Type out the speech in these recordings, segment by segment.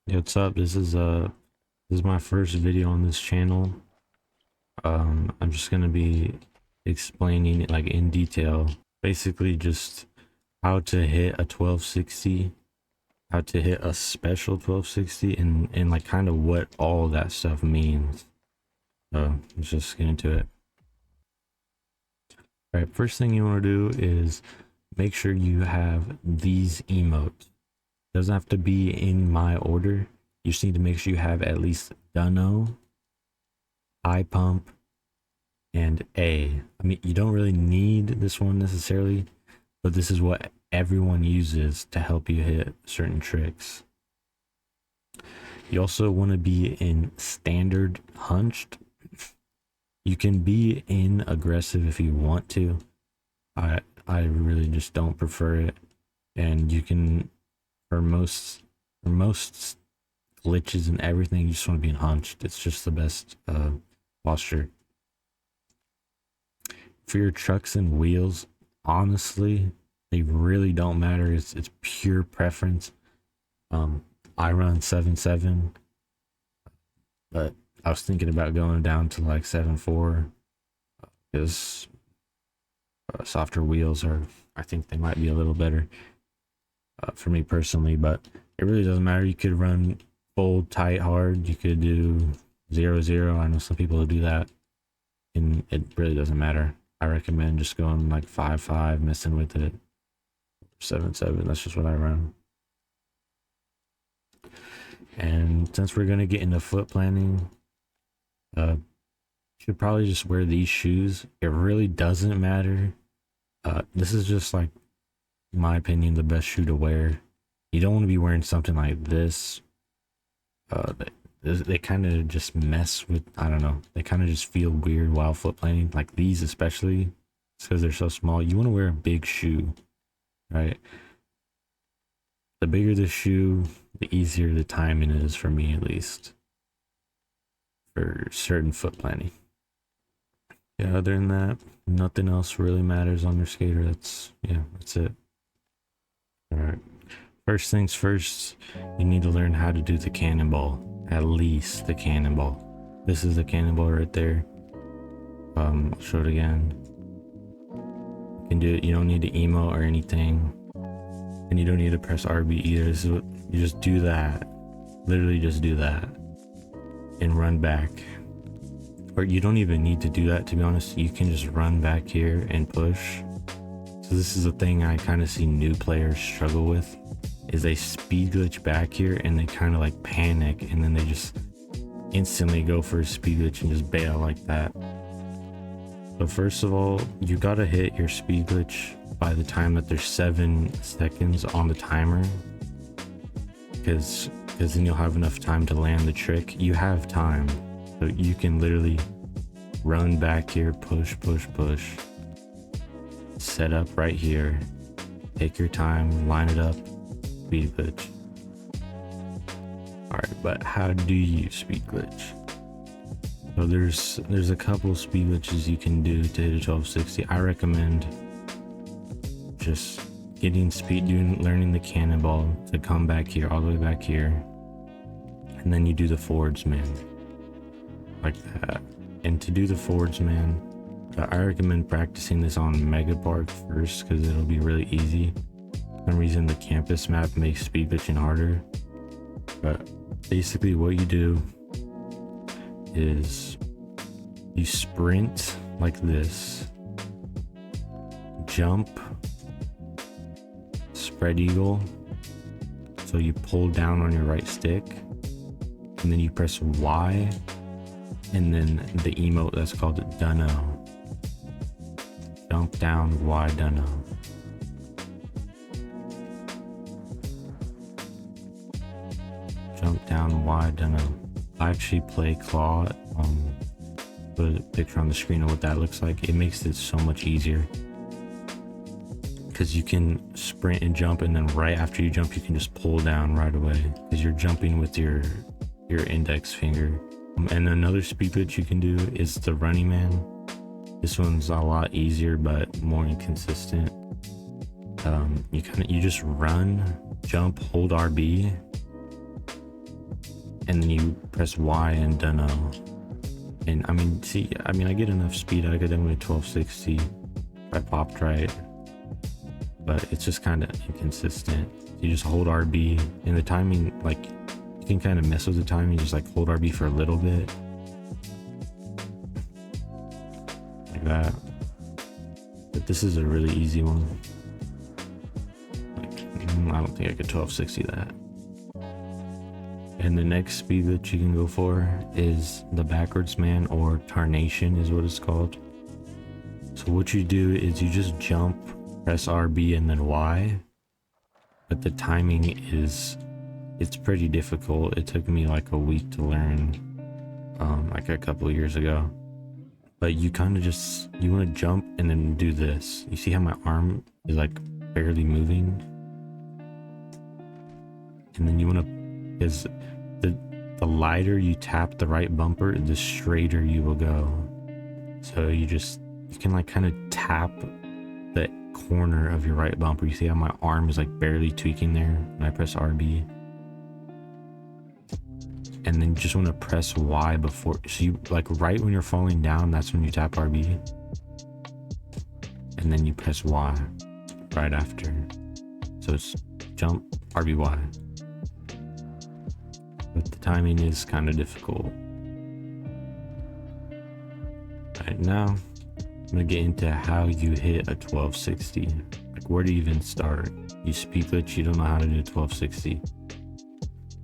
Hey, what's up? This is my first video on this channel. I'm just gonna be explaining it like in detail, basically just how to hit a 1260, how to hit a special 1260, and like kind of what all that stuff means. So let's just get into it. All right, first thing you want to do is make sure you have these emotes. Doesn't have to be in my order. You just need to make sure you have at least Dunno, I pump, and A. I mean, you don't really need this one necessarily, but this is what everyone uses to help you hit certain tricks. You also want to be in standard hunched. You can be in aggressive if you want to. I really just don't prefer it. And you can, for most glitches and everything, you just want to be in hunched. It's just the best posture. For your trucks and wheels, honestly, they really don't matter. It's pure preference. I run 7.7, but I was thinking about going down to like 7.4 because softer wheels are, I think they might be a little better for me personally, but it really doesn't matter. You could run full tight hard. You could do 0.0. I know some people who do that, and it really doesn't matter. I recommend just going like 5.5, messing with it. 7.7, that's just what I run. And since we're gonna get into foot planning, should probably just wear these shoes. It really doesn't matter. This is just like, in my opinion, the best shoe to wear. You don't want to be wearing something like this. They kind of just mess with, I don't know, they kind of just feel weird while foot planning. Like these especially, because they're so small. You want to wear a big shoe, right? The bigger the shoe, the easier the timing is, for me at least, for certain foot planning. Yeah, other than that, nothing else really matters on your skater. That's it. All right. First things first, you need to learn how to do the cannonball. At least the cannonball. This is the cannonball right there. I'll show it again. You can do it. You don't need to emote or anything, and you don't need to press RB either. This is what, you just do that. Literally just do that and run back. Or you don't even need to do that, to be honest. You can just run back here and push. So this is a thing I kind of see new players struggle with, is they speed glitch back here and they kind of like panic, and then they just instantly go for a speed glitch and just bail like that. So first of all, you gotta hit your speed glitch by the time that there's 7 seconds on the timer, because then you'll have enough time to land the trick. You have time, so you can literally run back here, push, set up right here, take your time, line it up, speed glitch. All right, but how do you speed glitch? So there's a couple speed glitches you can do to hit a 1260. I recommend just getting speed, learning the cannonball to come back here, all the way back here, and then you do the forwards man like that. And to do the forwards man, I recommend practicing this on Mega Park first, because it'll be really easy. For some reason the campus map makes speed glitching harder, but basically what you do is you sprint like this, jump, spread eagle, so you pull down on your right stick, and then you press Y, and then the emote that's called Dunno. Jump down, Y, Dunno. Jump down, Y, Dunno. I actually play Claw. Put a picture on the screen of what that looks like. It makes it so much easier, because you can sprint and jump, and then right after you jump you can just pull down right away, because you're jumping with your index finger. And another speed glitch you can do is the running man. This one's a lot easier but more inconsistent. You just run, jump, hold RB, and then you press Y and dunno. And I mean, see, I get enough speed. I could definitely 1260 if I popped right, but it's just kind of inconsistent. You just hold RB, and the timing, like, you can kind of mess with the timing. Just like hold RB for a little bit, like that. But this is a really easy one. Like, I don't think I could 1260 that. And the next speed that you can go for is the backwards man, or tarnation is what it's called. So what you do is you just jump, press RB and then Y. But the timing is, it's pretty difficult. It took me like a week to learn, like a couple of years ago. But you kind of just, you want to jump and then do this. You see how my arm is like barely moving? And then you want to, because the lighter you tap the right bumper, the straighter you will go. So you can like kind of tap the corner of your right bumper. You see how my arm is like barely tweaking there when I press RB? And then you just want to press Y before, so you like right when you're falling down, that's when you tap RB. And then you press Y right after. So it's jump, RB, Y. But the timing is kind of difficult. Right now, I'm gonna get into how you hit a 1260. Like, where do you even start? You speed glitch, you don't know how to do 1260.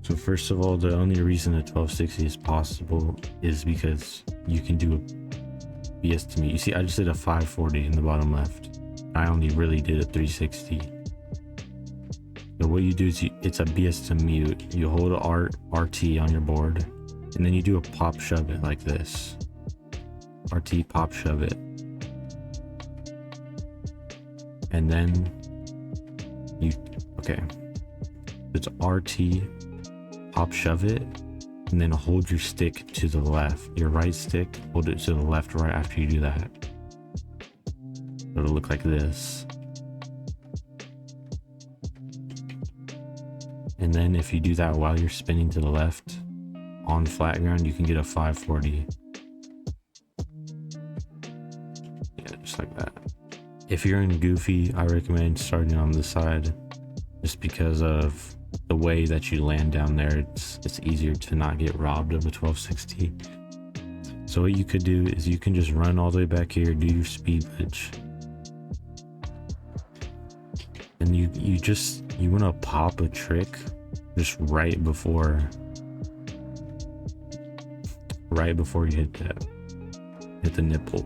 So first of all, the only reason a 1260 is possible is because you can do a BS to mute. You see, I just did a 540 in the bottom left. I only really did a 360. So what you do is it's a BS to mute. You hold RT on your board, and then you do a pop shove it like this. RT pop shove it. And then it's RT pop shove it, and then hold your stick to the left. Your right stick, hold it to the left right after you do that. It'll look like this. And then if you do that while you're spinning to the left on flat ground, you can get a 540. Yeah, just like that. If you're in Goofy, I recommend starting on this side, just because of the way that you land down there. It's easier to not get robbed of a 1260. So what you could do is you can just run all the way back here, do your speed glitch, and you want to pop a trick just right before you hit the nipple.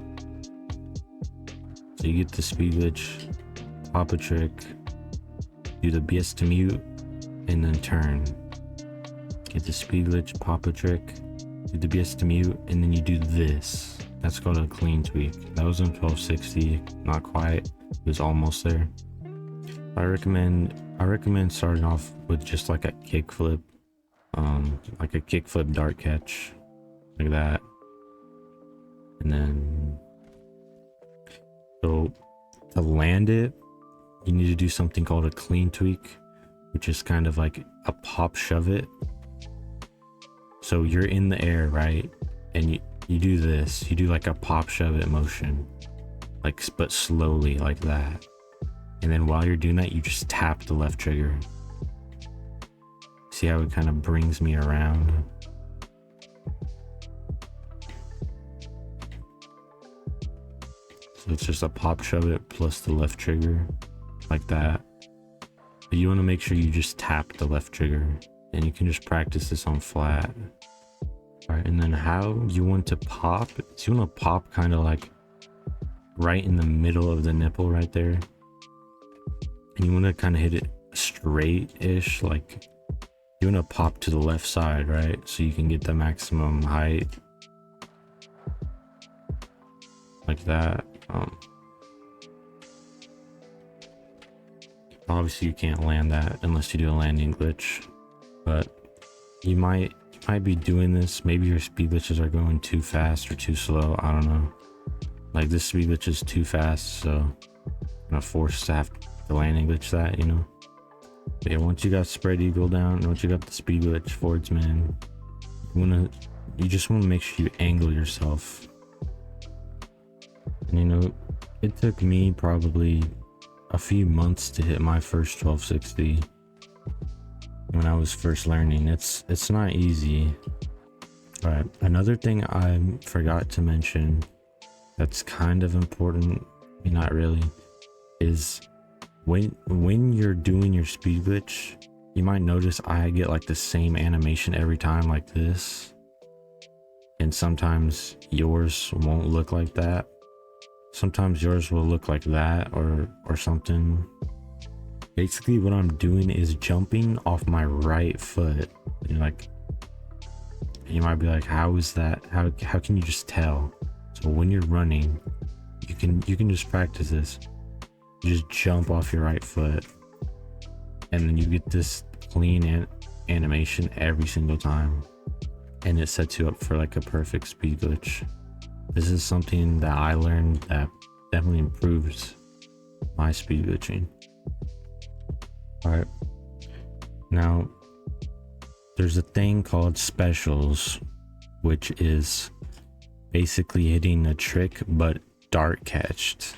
So you get the speed glitch, pop a trick, do the BS to mute, and then turn. Get the speed glitch, pop a trick, do the BS to mute, and then you do this. That's called a clean tweak. That was on 1260, not quite, it was almost there. I recommend starting off with just like a kickflip, like a kickflip dart catch, like that. And then, so to land it, you need to do something called a clean tweak, which is kind of like a pop shove it. So you're in the air, right? And you do this, you do like a pop shove it motion, like, but slowly like that. And then while you're doing that, you just tap the left trigger. See how it kind of brings me around? So it's just a pop shove it plus the left trigger, like that. But you want to make sure you just tap the left trigger, and you can just practice this on flat. All right, and then how you want to pop, so you want to pop kind of like right in the middle of the nipple right there. And you want to kind of hit it straight-ish, like you want to pop to the left side, right? So you can get the maximum height, like that. Obviously you can't land that unless you do a landing glitch, but you might be doing this. Maybe your speed glitches are going too fast or too slow, I don't know. Like this speed glitch is too fast, so I'm not forced to have the landing glitch that, But yeah, once you got spread eagle down, once you got the speed glitch forwards man, you just wanna make sure you angle yourself. And you know, it took me probably a few months to hit my first 1260 when I was first learning. It's not easy. All right, another thing I forgot to mention that's kind of important, not really, is when you're doing your speed glitch, you might notice I get like the same animation every time, like this, and sometimes yours won't look like that. Sometimes yours will look like that or something. Basically what I'm doing is jumping off my right foot. And like, you might be like, how is that? How can you just tell? So when you're running, you can just practice this. You just jump off your right foot, and then you get this clean animation every single time, and it sets you up for like a perfect speed glitch. This is something that I learned that definitely improves my speed glitching. All right, now there's a thing called specials, which is basically hitting a trick but dart catched.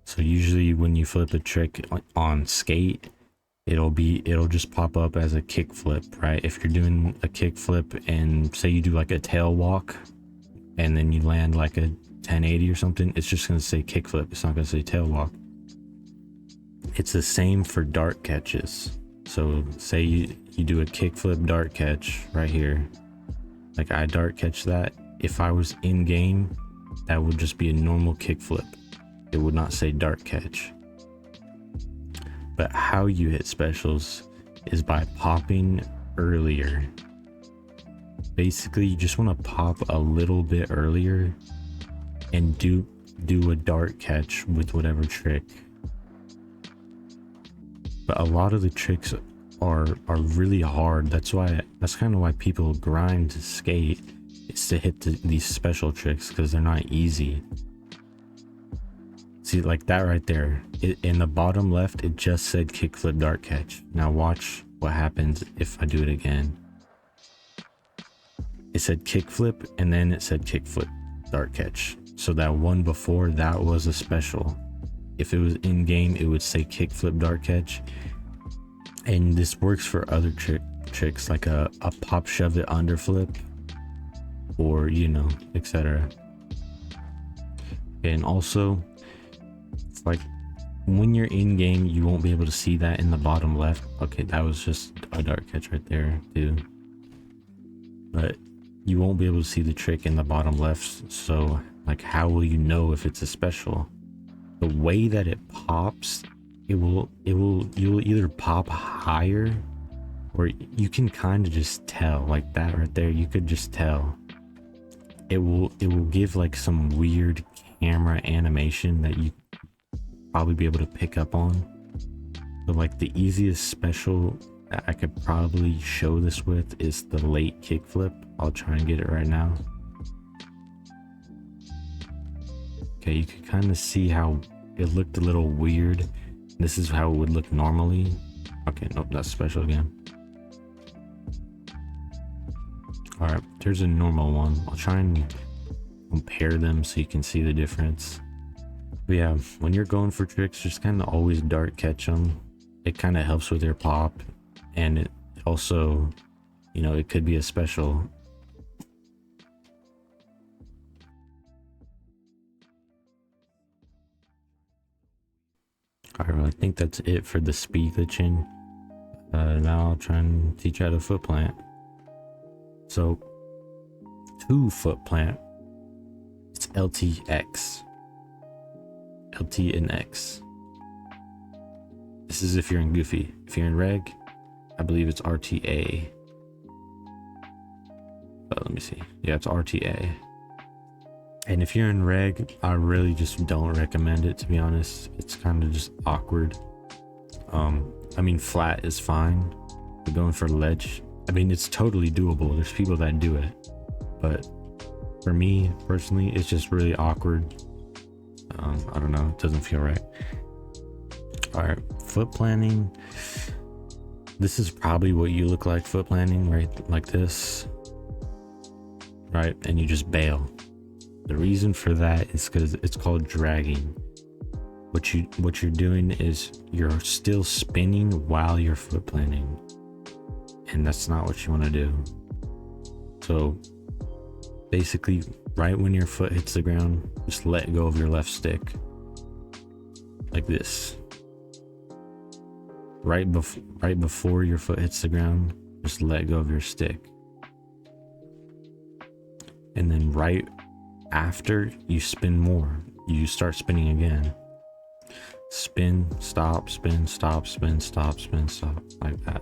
So usually when you flip a trick on skate, it'll just pop up as a kick flip, right? If you're doing a kick flip and say you do like a tail walk and then you land like a 1080 or something, it's just gonna say kick flip, it's not gonna say tail walk. It's the same for dart catches. So say you do a kick flip dart catch right here, like I dart catch that. If I was in game, that would just be a normal kick flip. It would not say dart catch. But how you hit specials is by popping earlier. Basically, you just want to pop a little bit earlier and do a dart catch with whatever trick. But a lot of the tricks are really hard. That's kind of why people grind to skate, is to hit these special tricks, because they're not easy. See, like that right there, in the bottom left, it just said kickflip dart catch. Now watch what happens if I do it again. It said kickflip and then it said kickflip dart catch. So that one before, that was a special. If it was in game, it would say kickflip dart catch. And this works for other tricks like a pop shove it underflip, or etc. And also, like when you're in game, you won't be able to see that in the bottom left. Okay, that was just a dart catch right there too, but you won't be able to see the trick in the bottom left. So like, how will you know if it's a special? The way that it pops, you'll either pop higher, or you can kind of just tell, like that right there, you could just tell. It will give like some weird camera animation that you probably be able to pick up on. So like the easiest special that I could probably show this with is the late kickflip. I'll try and get it right now. Okay, you can kind of see how it looked a little weird. This is how it would look normally. Okay, nope, that's special again. All right, there's a normal one. I'll try and compare them so you can see the difference. But yeah, when you're going for tricks, just kind of always dart catch them. It kind of helps with your pop, and it also, it could be a special. Alright, well, I think that's it for the speed glitching. Now I'll try and teach you how to footplant. So, to footplant, it's LTX. LT and X. This is if you're in Goofy. If you're in Reg, I believe it's RTA. But let me see. Yeah, it's RTA. And if you're in Reg, I really just don't recommend it, to be honest. It's kind of just awkward. I mean, flat is fine. But going for ledge, I mean, it's totally doable. There's people that do it. But for me, personally, it's just really awkward. I don't know. It doesn't feel right. Alright, foot planting. This is probably what you look like foot planting, right? Like this. right? And you just bail. The reason for that is because it's called dragging. What you're doing is you're still spinning while you're foot planting, and that's not what you want to do. So basically, right when your foot hits the ground, just let go of your left stick, like this. Right before your foot hits the ground, just let go of your stick. And then right after, you spin more. You start spinning again. Spin, stop, spin, stop, spin, stop, spin, stop, like that.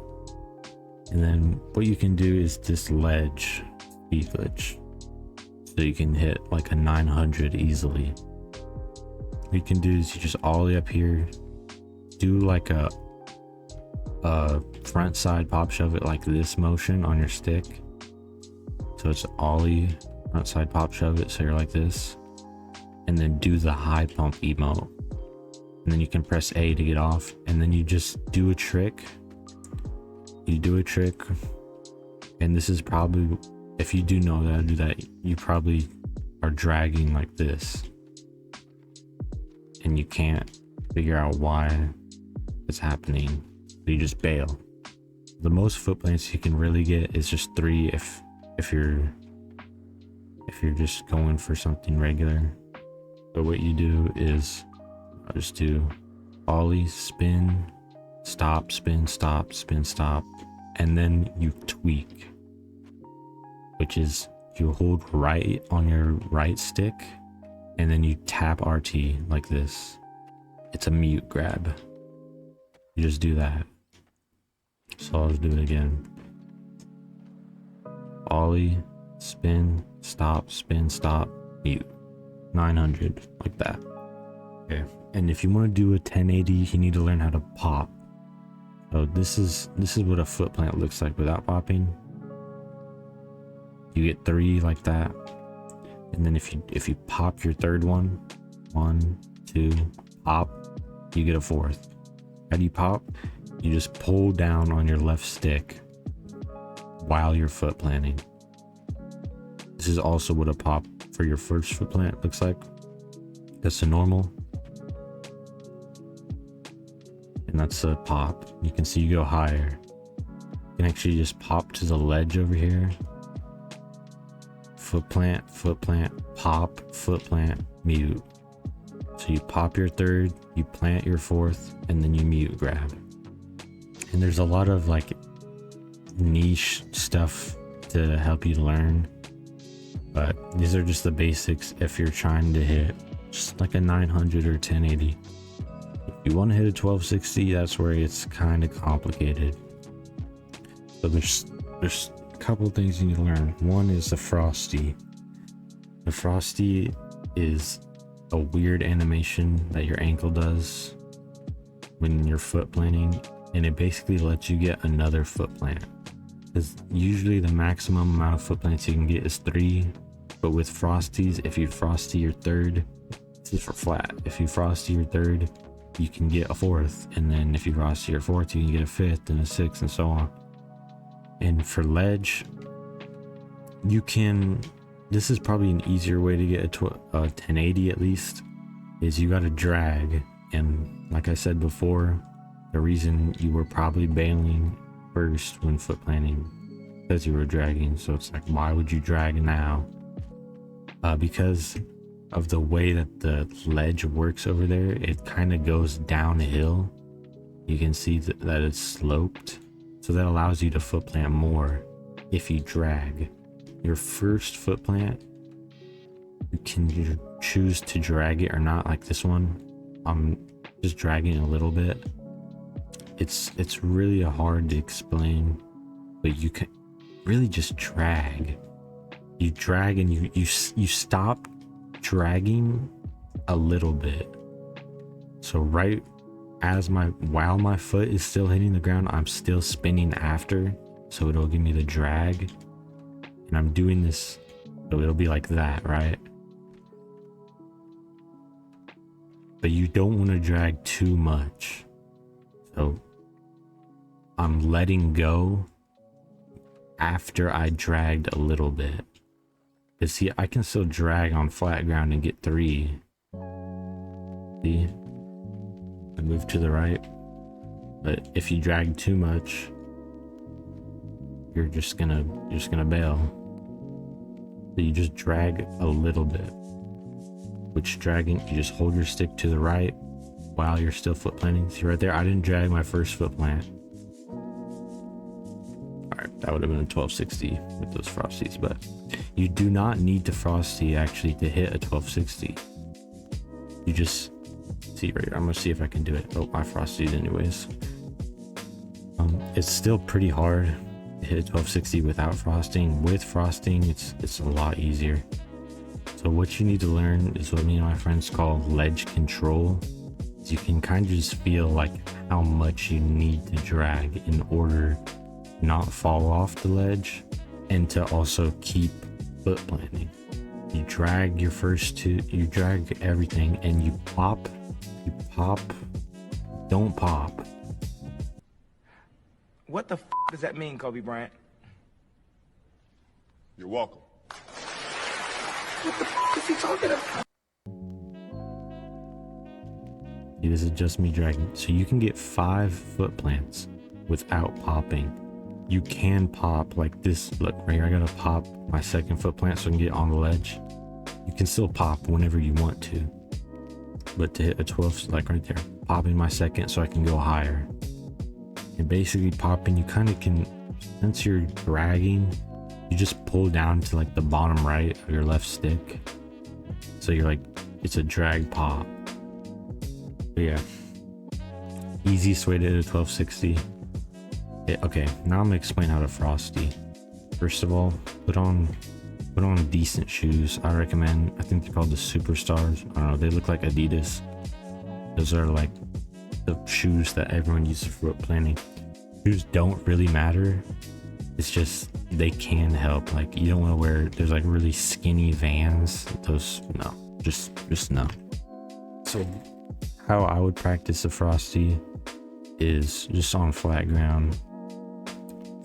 And then what you can do is this ledge, feet glitch. So you can hit like a 900 easily. What you can do is you just ollie up here, do like a front side pop shove it like this motion on your stick. So it's ollie, front side pop shove it, so you're like this. And then do the high pump emote. And then you can press A to get off, and then you just do a trick. You do a trick, and this is probably, if you do know how to do that, you probably are dragging like this, and you can't figure out why it's happening. You just bail. The most foot plants you can really get is just 3 if you're just going for something regular. So what you do is I'll just do ollie, spin, stop, spin, stop, spin, stop, and then you tweak, which is you hold right on your right stick and then you tap RT like this. It's a mute grab. You just do that. So I'll just do it again. Ollie, spin, stop, mute. 900, like that. Okay. And if you want to do a 1080, you need to learn how to pop. So this is what a foot plant looks like without popping. You get 3 like that, and then if you pop your third one, 1, 2, pop, you get a 4th. How do you pop? You just pull down on your left stick while you're foot planting. This is also what a pop for your first foot plant looks like. That's a normal. And that's a pop. You can see you go higher. You can actually just pop to the ledge over here. Foot plant, pop, foot plant, mute. So you pop your third, you plant your 4th, and then you mute grab. And there's a lot of like niche stuff to help you learn, but these are just the basics if you're trying to hit just like a 900 or 1080. If you want to hit a 1260, that's where it's kind of complicated. So there's a couple things you need to learn. One is the Frosty. The Frosty is a weird animation that your ankle does when you're foot planting, and it basically lets you get another foot plant. Because usually the maximum amount of foot plants you can get is 3, but with Frosties, if you Frosty your third, this is for flat. If you Frosty your third, you can get a 4th, and then if you Frosty your 4th, you can get a 5th and a 6th and so on. And for ledge, you can, this is probably an easier way to get a 1080 at least, is you got to drag. And like I said before, the reason you were probably bailing first when foot planting, because you were dragging. So it's like, why would you drag now? Because of the way that the ledge works over there, it kind of goes downhill. You can see that it's sloped, so that allows you to foot plant more if you drag. Your first foot plant, you can choose to drag it or not, like this one. I'm just dragging it a little bit. It's really hard to explain, but you can really just drag. You drag and you stop dragging a little bit. So right as while my foot is still hitting the ground, I'm still spinning after, so it'll give me the drag. And I'm doing this, so it'll be like that, right? But you don't want to drag too much. So I'm letting go after I dragged a little bit. Because see, I can still drag on flat ground and get 3. See? I move to the right. But if you drag too much, you're just gonna bail. So you just drag a little bit. Which dragging, you just hold your stick to the right while you're still foot planting. See right there, I didn't drag my first foot plant. Alright, that would have been a 1260 with those Frosties, but you do not need to Frosty actually to hit a 1260. You just see right here. I'm gonna see if I can do it. Oh, I Frosted anyways. It's still pretty hard to hit a 1260 without frosting. With frosting, it's a lot easier. So what you need to learn is what me and my friends call ledge control. You can kind of just feel like how much you need to drag in order not fall off the ledge and to also keep foot planting. You drag your first two, you drag everything and you pop, don't pop. What the f does that mean, Kobe Bryant? You're welcome. What the f is he talking about? See, this is just me dragging. So you can get 5 foot plants without popping. You can pop like this. Look right here, I gotta pop my second foot plant so I can get on the ledge. You can still pop whenever you want to, but to hit a 12, like right there, popping my second so I can go higher. And basically popping, you kind of can, since you're dragging, you just pull down to like the bottom right of your left stick. So you're like, it's a drag pop. But yeah, easiest way to hit a 1260. Okay, now I'm gonna explain how to Frosty. First of all, put on decent shoes. I recommend, I think they're called the Superstars. I don't know, they look like Adidas. Those are like the shoes that everyone uses for foot planting. Shoes don't really matter. It's just they can help. Like you don't want to wear, there's like really skinny Vans. Those, no, just no. So how I would practice a Frosty is just on flat ground.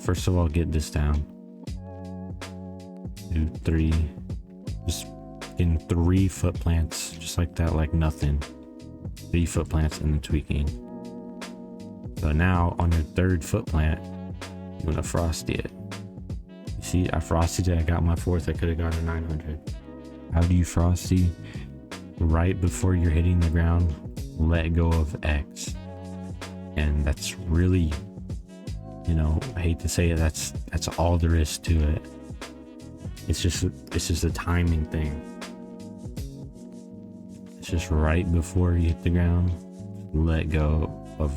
First of all, get this down. 2, 3, just getting 3 foot plants, just like that, like nothing. 3 foot plants and then tweaking. So now on your 3rd foot plant, you're gonna Frosty it. You see, I Frosted it, I got my 4th, I could have got a 900. How do you Frosty? Right before you're hitting the ground, let go of X. And that's really, you know, I hate to say it, that's all there is to it. It's just a timing thing. It's just right before you hit the ground, let go of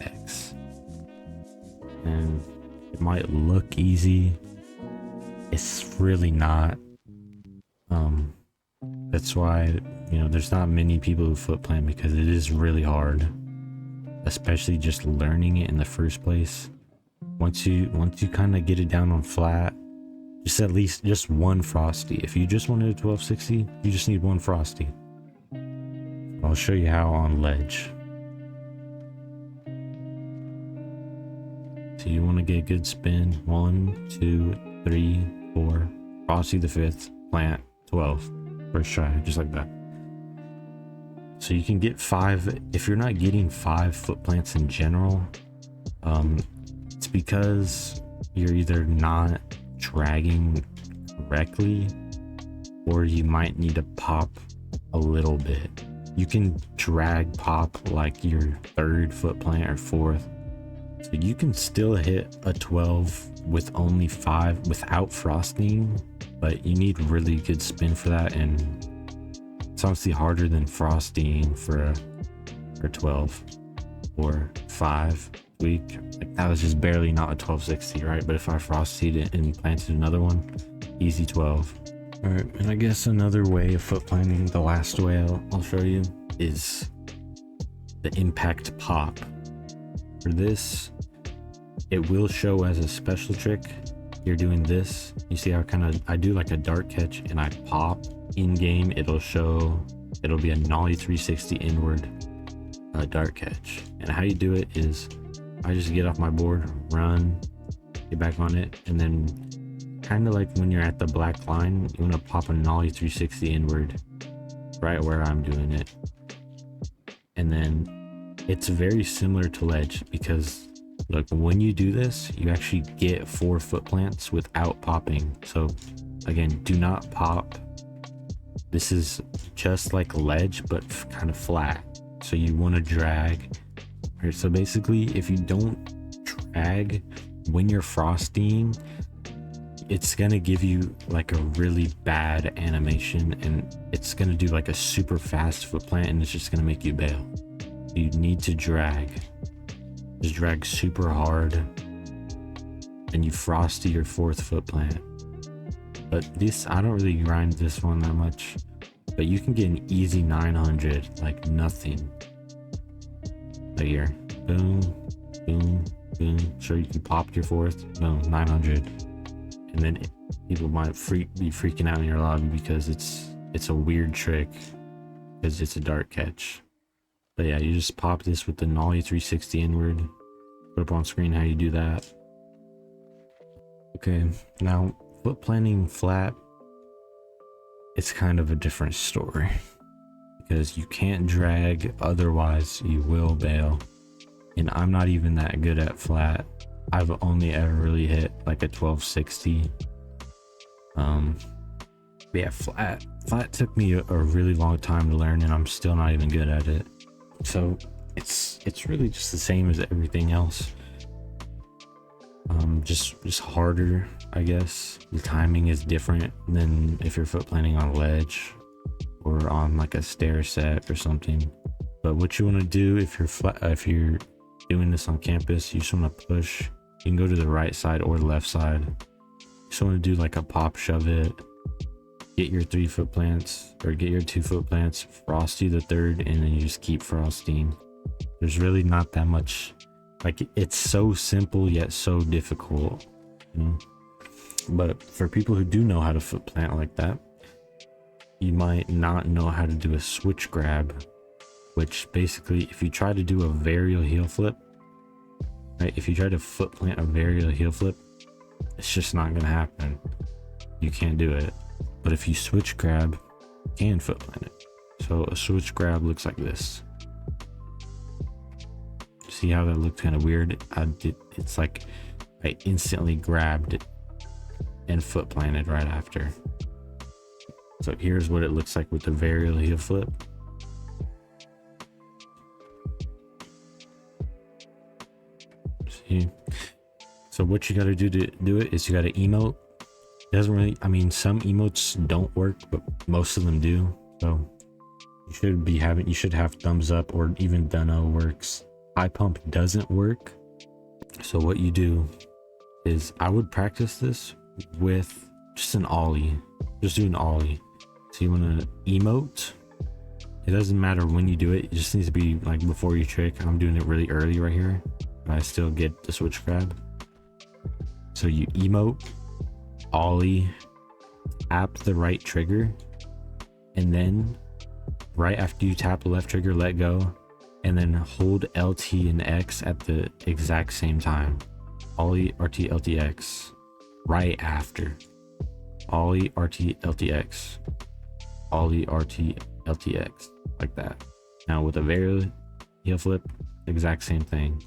X. And it might look easy, it's really not. That's why, you know, there's not many people who foot plant, because it is really hard, especially just learning it in the first place. Once you kind of get it down on flat, just at least just 1 Frosty. If you just wanted a 1260, you just need 1 Frosty. I'll show you how on ledge. So you want to get a good spin. 1, 2, 3, 4. Frosty the 5th, plant 12. First try, just like that. So you can get 5. If you're not getting 5 foot plants in general, it's because you're either not dragging correctly, or you might need to pop a little bit. You can drag pop like your 3rd foot plant or 4th, so you can still hit a 12 with only 5 without frosting, but you need really good spin for that, and it's honestly harder than frosting for 12 or 5 week. Like that was just barely not a 1260, right? But if I frosted it and planted another one, easy 12. All right, and I guess another way of foot planting, the last way I'll show you, is the impact pop. For this, it will show as a special trick. You're doing this, you see how I do like a dart catch and I pop in game. It'll be a nollie 360 inward dart catch. And how you do it is I just get off my board, run, get back on it, and then kind of like when you're at the black line, you want to pop a nollie 360 inward, right where I'm doing it. And then it's very similar to ledge because look, when you do this, you actually get 4 foot plants without popping. So again, do not pop. This is just like ledge, but kind of flat. So you want to drag. All right, so basically, if you don't drag when you're frosting, it's gonna give you like a really bad animation, and it's gonna do like a super fast foot plant, and it's just gonna make you bail. You need to drag. Just drag super hard, and you frosty your 4th foot plant. But this, I don't really grind this one that much, but you can get an easy 900 like nothing. Right here, boom, boom, boom. Sure, you can pop your 4th, boom, 900. And then people might be freaking out in your lobby because it's a weird trick because it's a dark catch. But yeah, you just pop this with the nollie 360 inward. Put up on screen how you do that. Okay, now foot planting flat, it's kind of a different story because you can't drag, otherwise you will bail. And I'm not even that good at flat. I've only ever really hit like a 1260. Yeah, flat took me a really long time to learn, and I'm still not even good at it. So it's really just the same as everything else. Just harder, I guess. The timing is different than if you're foot planting on a ledge or on like a stair set or something. But what you want to do if you're doing this on campus, you just want to push. You can go to the right side or the left side. You just want to do like a pop shove it. Get your 3 foot plants, or get your 2 foot plants, frosty the 3rd, and then you just keep frosting. There's really not that much, like it's so simple yet so difficult, you know? But for people who do know how to foot plant like that, you might not know how to do a switch grab, which basically if you try to do a varial heel flip, right? If you try to foot plant a varial heel flip, it's just not gonna happen. You can't do it. But if you switch grab, you can foot plant it. So a switch grab looks like this. See how that looked kind of weird? It's like I instantly grabbed it and foot planted right after. So here's what it looks like with the varial heel flip. See? So what you got to do to do it is you got to emote. It doesn't really, I mean, some emotes don't work, but most of them do. So you should have thumbs up, or even Dunno works. High pump doesn't work. So what you do is, I would practice this with just an ollie. Just do an ollie. So you want to emote. It doesn't matter when you do it. It just needs to be like before you trick. I'm doing it really early right here, but I still get the switch grab. So you emote, ollie, tap the right trigger, and then right after you tap the left trigger, let go, and then hold LT and X at the exact same time. Ollie, RT, LT, X. Right after. Ollie, RT, LT, X. Ollie, RT, LT, X. Like that. Now with a varial heel flip, exact same thing.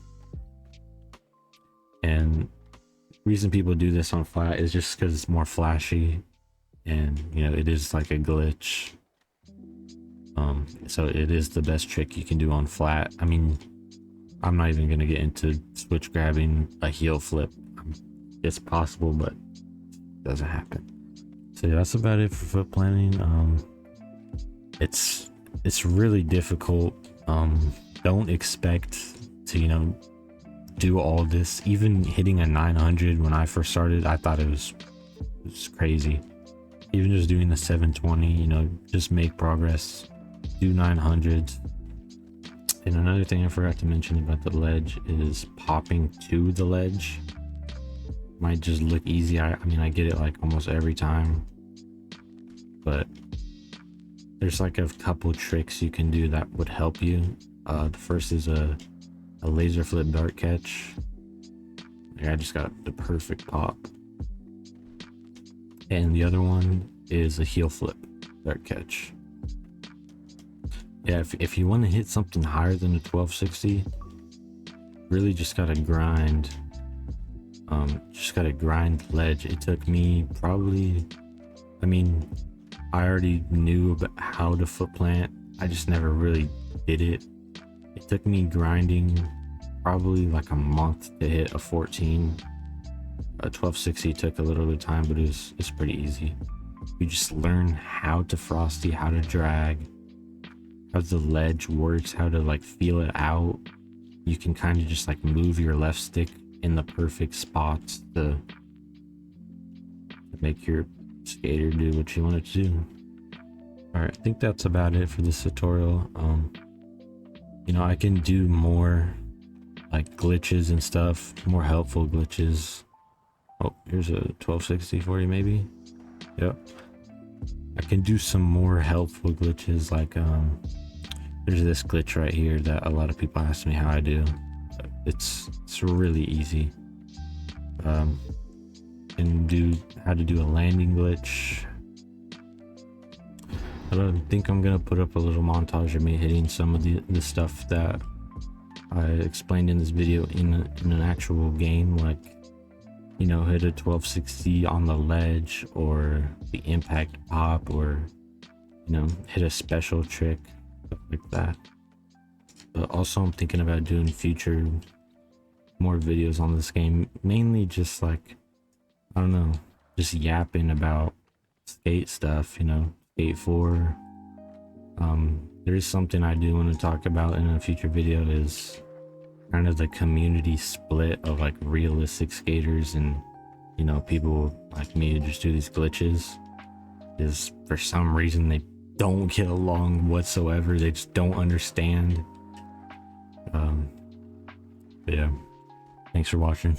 And reason people do this on flat is just because it's more flashy, and you know, it is like a glitch. So it is the best trick you can do on flat. I mean, I'm not even gonna get into switch grabbing a heel flip. It's possible, but it doesn't happen. So yeah, that's about it for foot planting. It's really difficult. Don't expect to, you know, do all this. Even hitting a 900 when I first started, I thought it was crazy. Even just doing the 720, you know, just make progress. Do 900s. And another thing I forgot to mention about the ledge is popping to the ledge. Might just look easy. I mean, I get it like almost every time, but there's like a couple tricks you can do that would help you. The first is a laser flip dart catch. Yeah, I just got the perfect pop. and the other one is a heel flip dart catch. Yeah, if you want to hit something higher than a 1260, really just gotta grind. Just gotta grind the ledge. It took me probably, I mean, I already knew about how to foot plant. I just never really did it. It took me grinding probably like a month to hit a 14. A 1260 took a little bit of time, but it's pretty easy. You just learn how to Frosty, how to drag, how the ledge works, how to like feel it out. You can kind of just like move your left stick in the perfect spots to make your skater do what you want it to do. All right, I think that's about it for this tutorial. You know, I can do more like glitches and stuff, more helpful glitches. Oh, here's a 1260 for you, maybe. Yep. I can do some more helpful glitches, like there's this glitch right here that a lot of people ask me how I do. It's really easy. And do how to do a landing glitch. I don't think I'm gonna put up a little montage of me hitting some of the stuff that I explained in this video in an actual game, like, you know, hit a 1260 on the ledge, or the impact pop, or, you know, hit a special trick, stuff like that. But also I'm thinking about doing future more videos on this game, mainly just like, I don't know, just yapping about skate stuff, you know, skate 4. There is something I do want to talk about in a future video, is kind of the community split of like realistic skaters and, you know, people like me who just do these glitches. Is for some reason they don't get along whatsoever. They just don't understand. But yeah, thanks for watching.